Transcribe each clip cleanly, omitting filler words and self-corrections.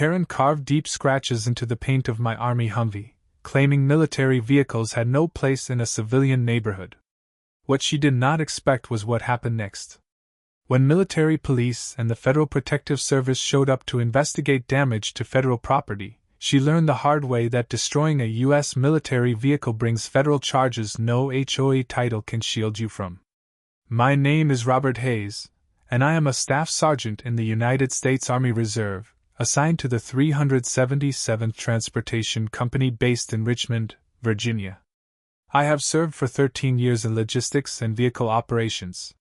Karen carved deep scratches into the paint of my army Humvee, claiming military vehicles had no place in a civilian neighborhood. What she did not expect was what happened next. When military police and the Federal Protective Service showed up to investigate damage to federal property, she learned the hard way that destroying a U.S. military vehicle brings federal charges no HOA title can shield you from. My name is Robert Hayes, and I am a staff sergeant in the United States Army Reserve, assigned to the 377th Transportation Company based in Richmond, Virginia. I have served for 13 years in logistics and vehicle operations.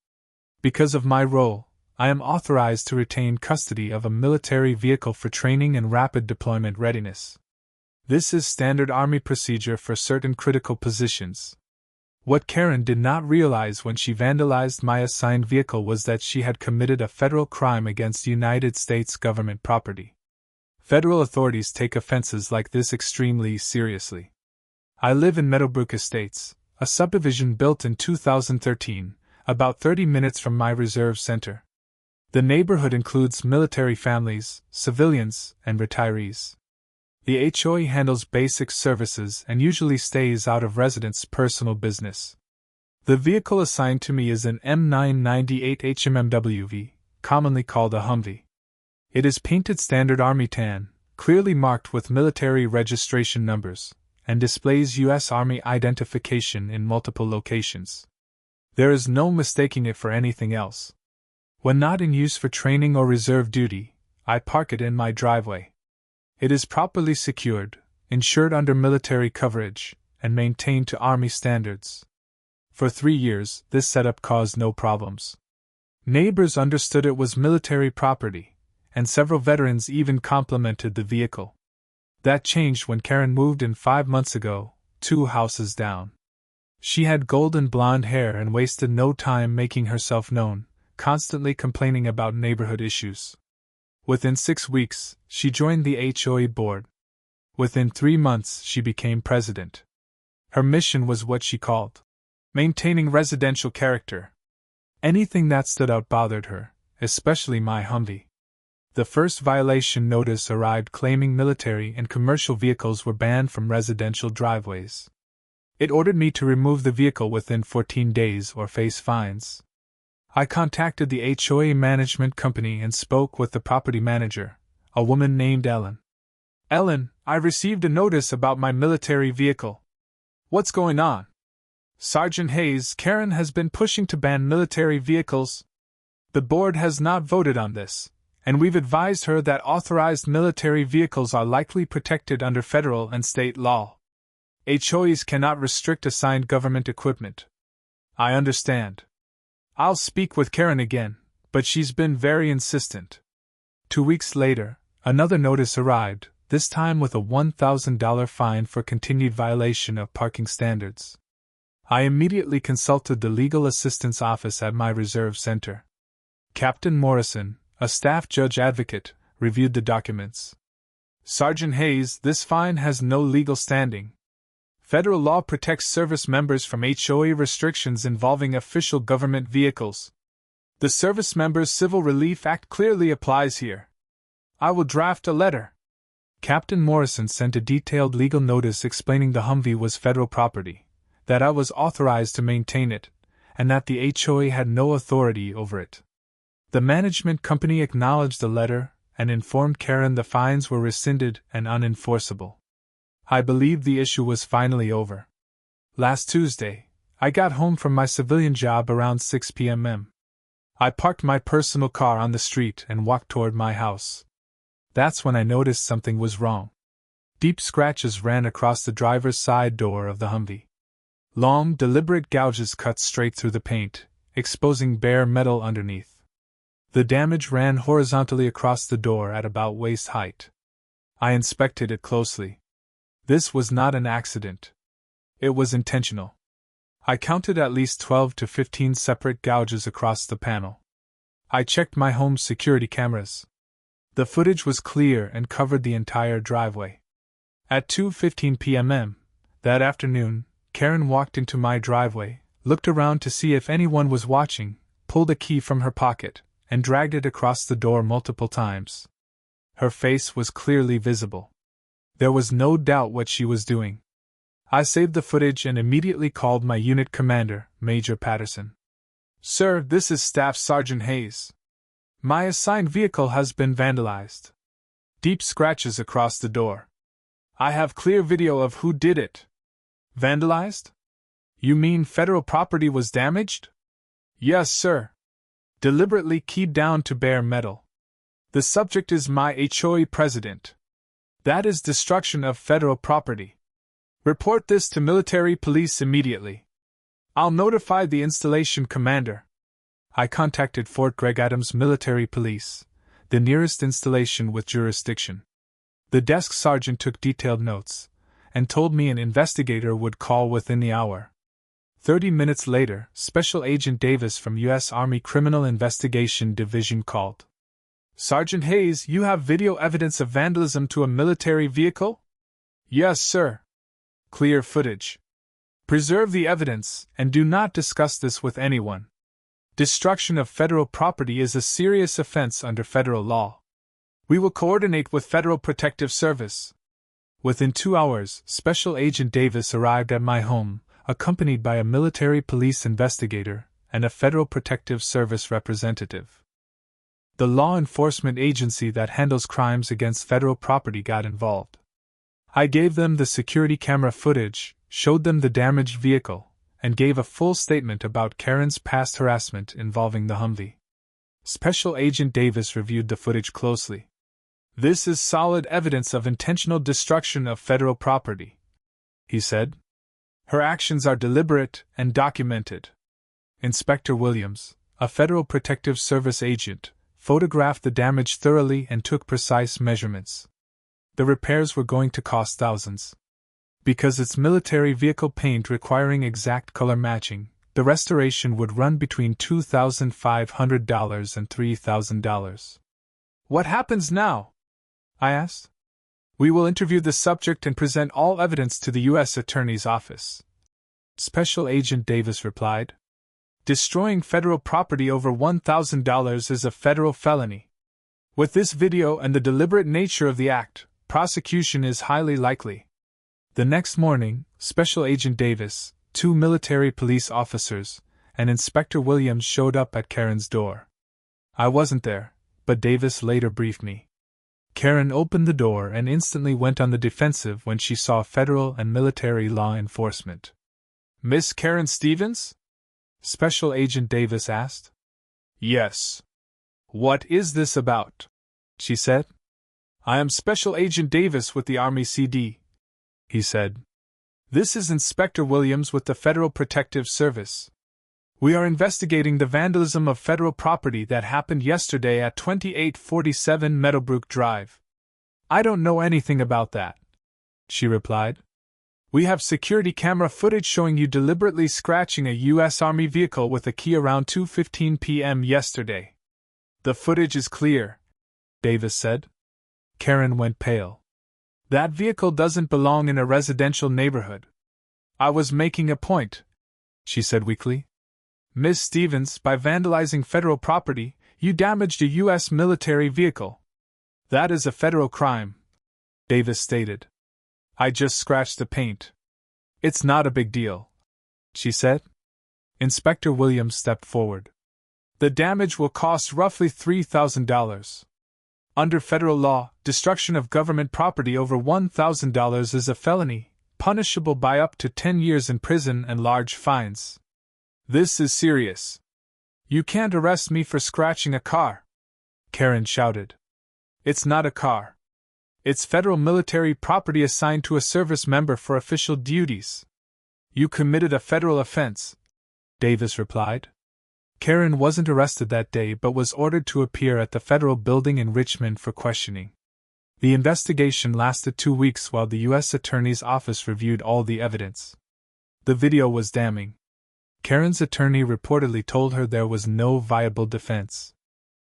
Because of my role, I am authorized to retain custody of a military vehicle for training and rapid deployment readiness. This is standard Army procedure for certain critical positions. What Karen did not realize when she vandalized my assigned vehicle was that she had committed a federal crime against United States government property. Federal authorities take offenses like this extremely seriously. I live in Meadowbrook Estates, a subdivision built in 2013, about 30 minutes from my reserve center. The neighborhood includes military families, civilians, and retirees. The HOA handles basic services and usually stays out of residents' personal business. The vehicle assigned to me is an M998 HMMWV, commonly called a Humvee. It is painted standard Army tan, clearly marked with military registration numbers, and displays U.S. Army identification in multiple locations. There is no mistaking it for anything else. When not in use for training or reserve duty, I park it in my driveway. It is properly secured, insured under military coverage, and maintained to Army standards. For 3 years, this setup caused no problems. Neighbors understood it was military property, and several veterans even complimented the vehicle. That changed when Karen moved in 5 months ago, 2 houses down. She had golden blonde hair and wasted no time making herself known, constantly complaining about neighborhood issues. Within 6 weeks, she joined the HOA board. Within 3 months, she became president. Her mission was what she called maintaining residential character. Anything that stood out bothered her, especially my Humvee. The first violation notice arrived claiming military and commercial vehicles were banned from residential driveways. It ordered me to remove the vehicle within 14 days or face fines. I contacted the HOA management company and spoke with the property manager, a woman named Ellen. Ellen, I received a notice about my military vehicle. What's going on? Sergeant Hayes, Karen has been pushing to ban military vehicles. The board has not voted on this, and we've advised her that authorized military vehicles are likely protected under federal and state law. HOAs cannot restrict assigned government equipment. I understand. I'll speak with Karen again, but she's been very insistent. 2 weeks later, another notice arrived, this time with a $1,000 fine for continued violation of parking standards. I immediately consulted the legal assistance office at my reserve center. Captain Morrison, a staff judge advocate, reviewed the documents. Sergeant Hayes, this fine has no legal standing. Federal law protects service members from HOA restrictions involving official government vehicles. The Service Members Civil Relief Act clearly applies here. I will draft a letter. Captain Morrison sent a detailed legal notice explaining the Humvee was federal property, that I was authorized to maintain it, and that the HOA had no authority over it. The management company acknowledged the letter and informed Karen the fines were rescinded and unenforceable. I believed the issue was finally over. Last Tuesday, I got home from my civilian job around 6 p.m. I parked my personal car on the street and walked toward my house. That's when I noticed something was wrong. Deep scratches ran across the driver's side door of the Humvee. Long, deliberate gouges cut straight through the paint, exposing bare metal underneath. The damage ran horizontally across the door at about waist height. I inspected it closely. This was not an accident. It was intentional. I counted at least 12 to 15 separate gouges across the panel. I checked my home's security cameras. The footage was clear and covered the entire driveway. At 2:15 p.m. that afternoon, Karen walked into my driveway, looked around to see if anyone was watching, pulled a key from her pocket, and dragged it across the door multiple times. Her face was clearly visible. There was no doubt what she was doing. I saved the footage and immediately called my unit commander, Major Patterson. "Sir, this is Staff Sergeant Hayes. My assigned vehicle has been vandalized. Deep scratches across the door. I have clear video of who did it." "Vandalized? You mean federal property was damaged?" "Yes, sir. Deliberately keyed down to bare metal. The subject is my HOA president. That is destruction of federal property. Report this to military police immediately. I'll notify the installation commander." I contacted Fort Gregg Adams Military Police, the nearest installation with jurisdiction. The desk sergeant took detailed notes and told me an investigator would call within the hour. 30 minutes later, Special Agent Davis from U.S. Army Criminal Investigation Division called. "Sergeant Hayes, you have video evidence of vandalism to a military vehicle?" "Yes, sir." "Clear footage. Preserve the evidence, and do not discuss this with anyone. Destruction of federal property is a serious offense under federal law. We will coordinate with Federal Protective Service." Within 2 hours, Special Agent Davis arrived at my home, accompanied by a military police investigator and a Federal Protective Service representative. The law enforcement agency that handles crimes against federal property got involved. I gave them the security camera footage, showed them the damaged vehicle, and gave a full statement about Karen's past harassment involving the Humvee. Special Agent Davis reviewed the footage closely. "This is solid evidence of intentional destruction of federal property," he said. "Her actions are deliberate and documented." Inspector Williams, a Federal Protective Service agent, photographed the damage thoroughly and took precise measurements. The repairs were going to cost thousands. Because it's military vehicle paint requiring exact color matching, the restoration would run between $2,500 and $3,000. "What happens now?" I asked. "We will interview the subject and present all evidence to the U.S. Attorney's Office," Special Agent Davis replied. "Destroying federal property over $1,000 is a federal felony. With this video and the deliberate nature of the act, prosecution is highly likely." The next morning, Special Agent Davis, 2 military police officers, and Inspector Williams showed up at Karen's door. I wasn't there, but Davis later briefed me. Karen opened the door and instantly went on the defensive when she saw federal and military law enforcement. "Miss Karen Stevens?" Special Agent Davis asked. "Yes." "What is this about?" she said. "I am Special Agent Davis with the Army CD," he said. "This is Inspector Williams with the Federal Protective Service. We are investigating the vandalism of federal property that happened yesterday at 2847 Meadowbrook Drive." "I don't know anything about that," she replied. "We have security camera footage showing you deliberately scratching a U.S. Army vehicle with a key around 2:15 p.m. yesterday." "The footage is clear," Davis said. Karen went pale. "That vehicle doesn't belong in a residential neighborhood." "I was making a point," she said weakly. "Miss Stevens, by vandalizing federal property, you damaged a U.S. military vehicle. That is a federal crime," Davis stated. "I just scratched the paint. It's not a big deal," she said. Inspector Williams stepped forward. "The damage will cost roughly $3,000. Under federal law, destruction of government property over $1,000 is a felony, punishable by up to 10 years in prison and large fines. This is serious. You can't arrest me for scratching a car," Karen shouted. "It's not a car. It's federal military property assigned to a service member for official duties." "You committed a federal offense," Davis replied. Karen wasn't arrested that day but was ordered to appear at the federal building in Richmond for questioning. The investigation lasted 2 weeks while the U.S. Attorney's Office reviewed all the evidence. The video was damning. Karen's attorney reportedly told her there was no viable defense.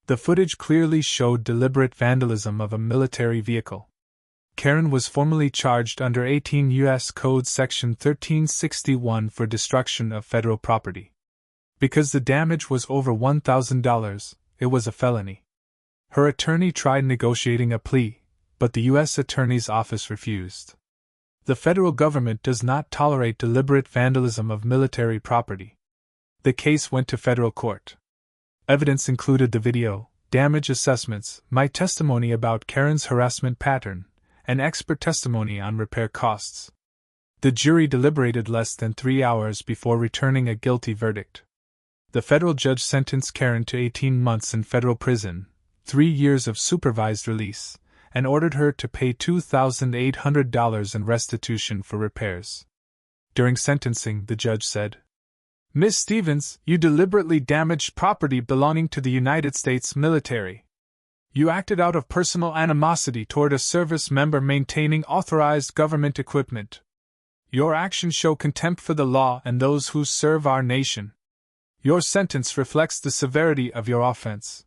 The footage clearly showed deliberate vandalism of a military vehicle. Karen was formally charged under 18 U.S. Code Section 1361 for destruction of federal property. Because the damage was over $1,000, it was a felony. Her attorney tried negotiating a plea, but the U.S. Attorney's Office refused. The federal government does not tolerate deliberate vandalism of military property. The case went to federal court. Evidence included the video, damage assessments, my testimony about Karen's harassment pattern, and expert testimony on repair costs. The jury deliberated less than 3 hours before returning a guilty verdict. The federal judge sentenced Karen to 18 months in federal prison, 3 years of supervised release, and ordered her to pay $2,800 in restitution for repairs. During sentencing, the judge said, "Ms. Stevens, you deliberately damaged property belonging to the United States military. You acted out of personal animosity toward a service member maintaining authorized government equipment. Your actions show contempt for the law and those who serve our nation. Your sentence reflects the severity of your offense."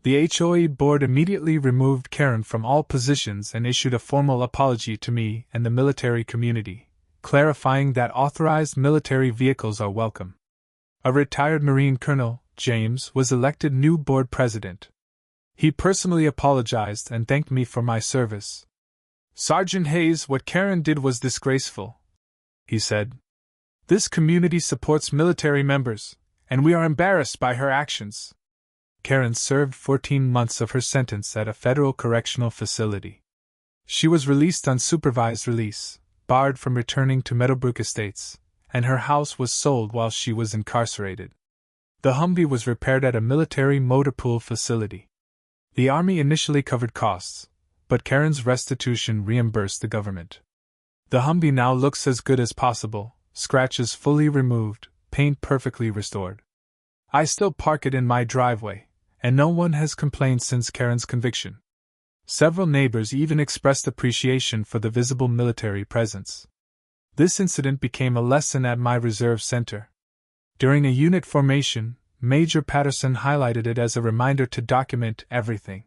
The HOA board immediately removed Karen from all positions and issued a formal apology to me and the military community, clarifying that authorized military vehicles are welcome. A retired Marine Colonel, James, was elected new board president. He personally apologized and thanked me for my service. "Sergeant Hayes, what Karen did was disgraceful," he said. "This community supports military members, and we are embarrassed by her actions." Karen served 14 months of her sentence at a federal correctional facility. She was released on supervised release, barred from returning to Meadowbrook Estates, and her house was sold while she was incarcerated. The Humvee was repaired at a military motor pool facility. The Army initially covered costs, but Karen's restitution reimbursed the government. The Humvee now looks as good as possible, scratches fully removed, paint perfectly restored. I still park it in my driveway, and no one has complained since Karen's conviction. Several neighbors even expressed appreciation for the visible military presence. This incident became a lesson at my reserve center. During a unit formation, Major Patterson highlighted it as a reminder to document everything.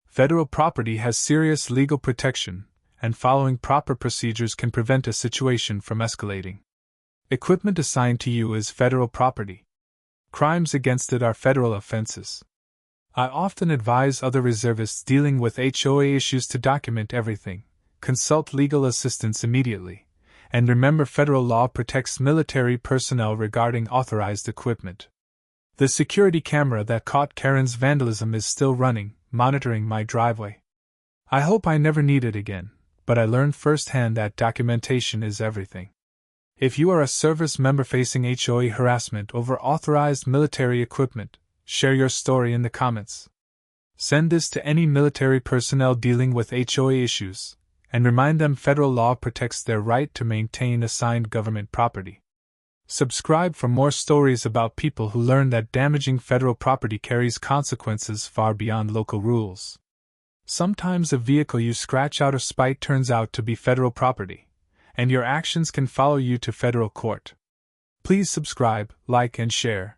Federal property has serious legal protection, and following proper procedures can prevent a situation from escalating. Equipment assigned to you is federal property. Crimes against it are federal offenses. I often advise other reservists dealing with HOA issues to document everything, consult legal assistance immediately, and remember federal law protects military personnel regarding authorized equipment. The security camera that caught Karen's vandalism is still running, monitoring my driveway. I hope I never need it again, but I learned firsthand that documentation is everything. If you are a service member facing HOA harassment over authorized military equipment, share your story in the comments. Send this to any military personnel dealing with HOA issues, and remind them federal law protects their right to maintain assigned government property. Subscribe for more stories about people who learn that damaging federal property carries consequences far beyond local rules. Sometimes a vehicle you scratch out of spite turns out to be federal property, and your actions can follow you to federal court. Please subscribe, like, and share.